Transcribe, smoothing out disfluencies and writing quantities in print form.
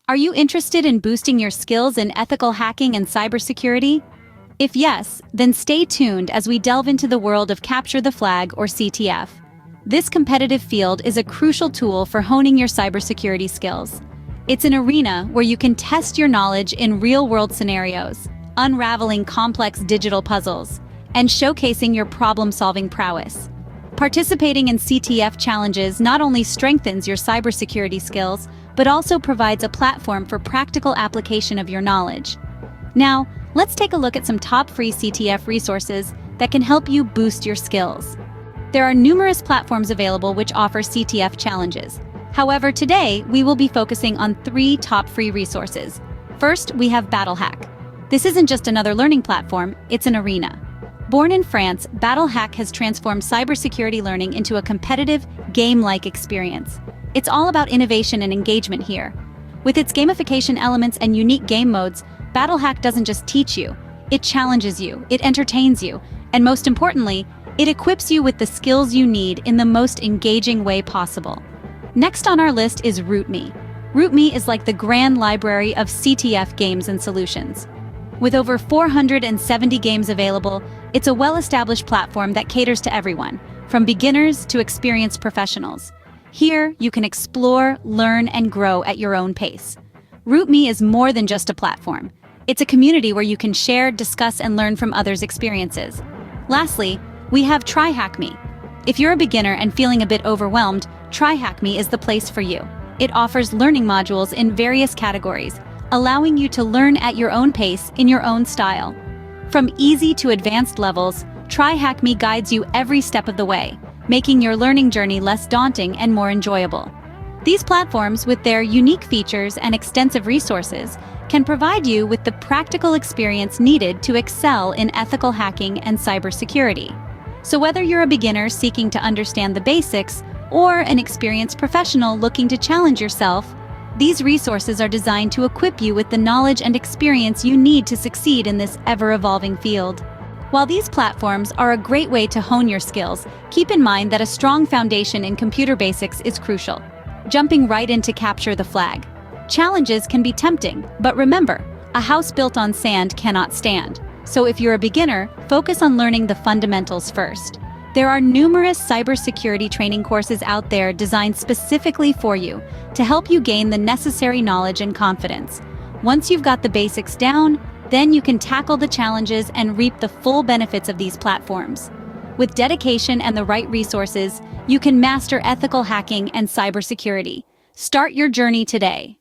Are you interested in boosting your skills in ethical hacking and cybersecurity? If yes, then stay tuned as we delve into the world of Capture the Flag, or CTF. This competitive field is a crucial tool for honing your cybersecurity skills. It's an arena where you can test your knowledge in real-world scenarios, unraveling complex digital puzzles, and showcasing your problem-solving prowess. Participating in CTF challenges not only strengthens your cybersecurity skills, but also provides a platform for practical application of your knowledge. Now, let's take a look at some top free CTF resources that can help you boost your skills. There are numerous platforms available which offer CTF challenges. However, today we will be focusing on 3 top free resources. First, we have BattleHack. This isn't just another learning platform, it's an arena. Born in France, BattleHack has transformed cybersecurity learning into a competitive, game-like experience. It's all about innovation and engagement here. With its gamification elements and unique game modes, BattleHack doesn't just teach you, it challenges you, it entertains you, and most importantly, it equips you with the skills you need in the most engaging way possible. Next on our list is RootMe. RootMe is like the grand library of CTF games and solutions. With over 470 games available, it's a well-established platform that caters to everyone, from beginners to experienced professionals. Here, you can explore, learn, and grow at your own pace. RootMe is more than just a platform. It's a community where you can share, discuss, and learn from others' experiences. Lastly, we have TryHackMe. If you're a beginner and feeling a bit overwhelmed, TryHackMe is the place for you. It offers learning modules in various categories, allowing you to learn at your own pace in your own style. From easy to advanced levels, TryHackMe guides you every step of the way, making your learning journey less daunting and more enjoyable. These platforms, with their unique features and extensive resources, can provide you with the practical experience needed to excel in ethical hacking and cybersecurity. So whether you're a beginner seeking to understand the basics or an experienced professional looking to challenge yourself, these resources are designed to equip you with the knowledge and experience you need to succeed in this ever-evolving field. While these platforms are a great way to hone your skills, keep in mind that a strong foundation in computer basics is crucial. Jumping right into Capture the Flag. Challenges can be tempting, but remember, a house built on sand cannot stand. So if you're a beginner, focus on learning the fundamentals first. There are numerous cybersecurity training courses out there designed specifically for you to help you gain the necessary knowledge and confidence. Once you've got the basics down, then you can tackle the challenges and reap the full benefits of these platforms. With dedication and the right resources, you can master ethical hacking and cybersecurity. Start your journey today.